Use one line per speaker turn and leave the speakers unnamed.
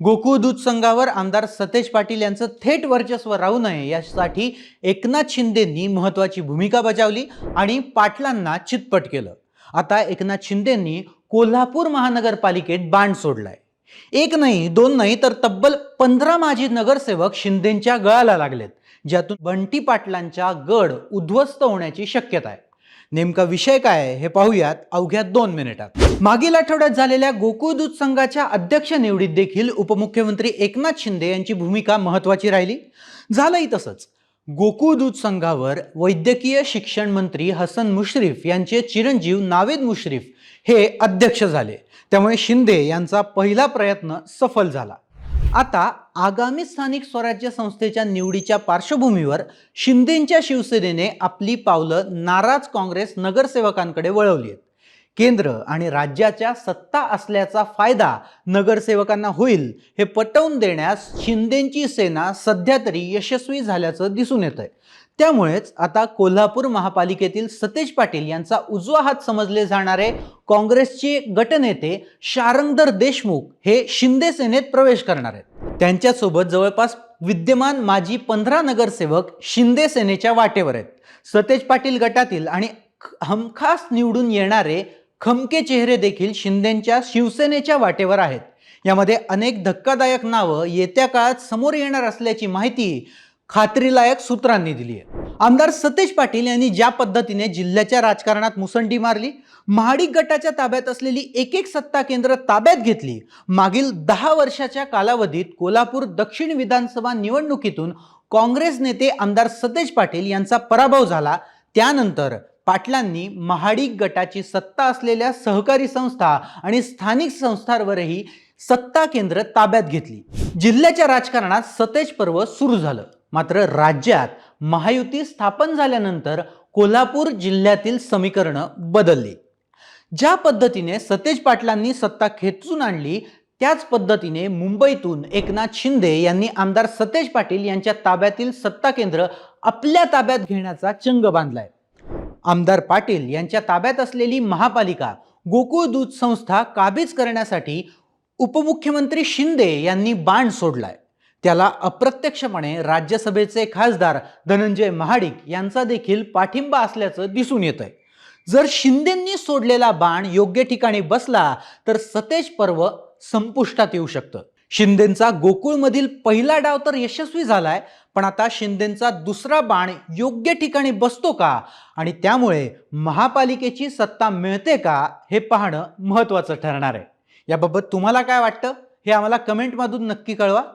गोकुळ दूध संघावर आमदार सतेज पाटील यांचं थेट वर्चस्व राहू नये यासाठी एकनाथ शिंदेंनी महत्त्वाची भूमिका बजावली आणि पाटलांना चितपट केलं। आता एकनाथ शिंदेंनी कोल्हापूर महानगरपालिकेत बाण सोडलाय। एक नाही दोन नाही तर तब्बल 15 माजी नगरसेवक शिंदेंच्या गळाला लागलेत, ज्यातून बंटी पाटलांचा गड उद्ध्वस्त होण्याची शक्यता आहे। नेमका विषय काय आहे हे पाहूयात अवघ्या 2 मिनिटात। मागील आठवड्यात झालेल्या गोकुळ दूध संघाच्या अध्यक्ष निवडीत देखील उपमुख्यमंत्री एकनाथ शिंदे यांची भूमिका महत्त्वाची राहिली। झालंही तसंच। गोकुळ दूध संघावर वैद्यकीय शिक्षण मंत्री हसन मुश्रीफ यांचे चिरंजीव नावेद मुश्रीफ हे अध्यक्ष झाले, त्यामुळे शिंदे यांचा पहिला प्रयत्न सफल झाला। आता आगामी स्थानिक स्वराज्य संस्थेच्या निवडीच्या पार्श्वभूमीवर शिंदेंच्या शिवसेनेने आपली पावलं नाराज काँग्रेस नगरसेवकांकडे वळवली आहेत। केंद्र आणि राज्याच्या सत्ता असल्याचा फायदा नगरसेवकांना होईल हे पटवून देण्यास शिंदेंची सेना सध्या तरी यशस्वी झाल्याचं दिसून येतंय। त्यामुळेच आता कोल्हापूर महापालिकेतील सतेज पाटील यांचा उजवा हात समजले जाणारे काँग्रेसचे गटनेते शारंगधर देशमुख हे शिंदे सेनेत प्रवेश करणार आहेत। त्यांच्यासोबत जवळपास विद्यमान माजी 15 नगरसेवक शिंदे सेनेच्या वाटेवर आहेत। सतेज पाटील गटातील आणि हमखास निवडून येणारे खमके चेहरे देखील शिंदेंच्या शिवसेनेच्या वाटेवर आहेत। यामध्ये अनेक धक्कादायक नावं येत्या काळात समोर येणार असल्याची माहिती खात्रीलायक सूत्रांनी दिली आहे। आमदार सतेज पाटील यांनी ज्या पद्धतीने जिल्ह्याच्या राजकारणात मुसंडी मारली, महाडिक गटाच्या ताब्यात असलेली एक सत्ता केंद्र ताब्यात घेतली, मागील 10 वर्षाच्या कालावधीत कोल्हापूर दक्षिण विधानसभा निवडणुकीतून काँग्रेस नेते आमदार सतेज पाटील यांचा पराभव झाला, त्यानंतर पाटलांनी महाडिक गटाची सत्ता असलेल्या सहकारी संस्था आणि स्थानिक संस्थांवरही सत्ता केंद्र ताब्यात घेतली। जिल्ह्याच्या राजकारणात सतेज पर्व सुरू झालं। मात्र राज्यात महायुती स्थापन झाल्यानंतर कोल्हापूर जिल्ह्यातील समीकरणं बदलली। ज्या पद्धतीने सतेज पाटलांनी सत्ता खेचून आणली, त्याच पद्धतीने मुंबईतून एकनाथ शिंदे यांनी आमदार सतेज पाटील यांच्या ताब्यातील सत्ता केंद्र आपल्या ताब्यात घेण्याचा चंग बांधलाय। आमदार पाटील यांच्या ताब्यात असलेली महापालिका गोकुळ दूध संस्था काबीज करण्यासाठी उपमुख्यमंत्री शिंदे यांनी बाण सोडलाय। त्याला अप्रत्यक्षपणे राज्यसभेचे खासदार धनंजय महाडिक यांचा देखील पाठिंबा असल्याचं दिसून येतंय। जर शिंदेंनी सोडलेला बाण योग्य ठिकाणी बसला तर सतेज पर्व संपुष्टात येऊ शकतं। शिंदेंचा गोकुळमधील पहिला डाव तर यशस्वी झालाय, पण आता शिंदेंचा दुसरा बाण योग्य ठिकाणी बसतो का आणि त्यामुळे महापालिकेची सत्ता मिळते का हे पाहणं महत्त्वाचं ठरणार आहे। याबाबत तुम्हाला काय वाटतं हे आम्हाला कमेंटमधून नक्की कळवा।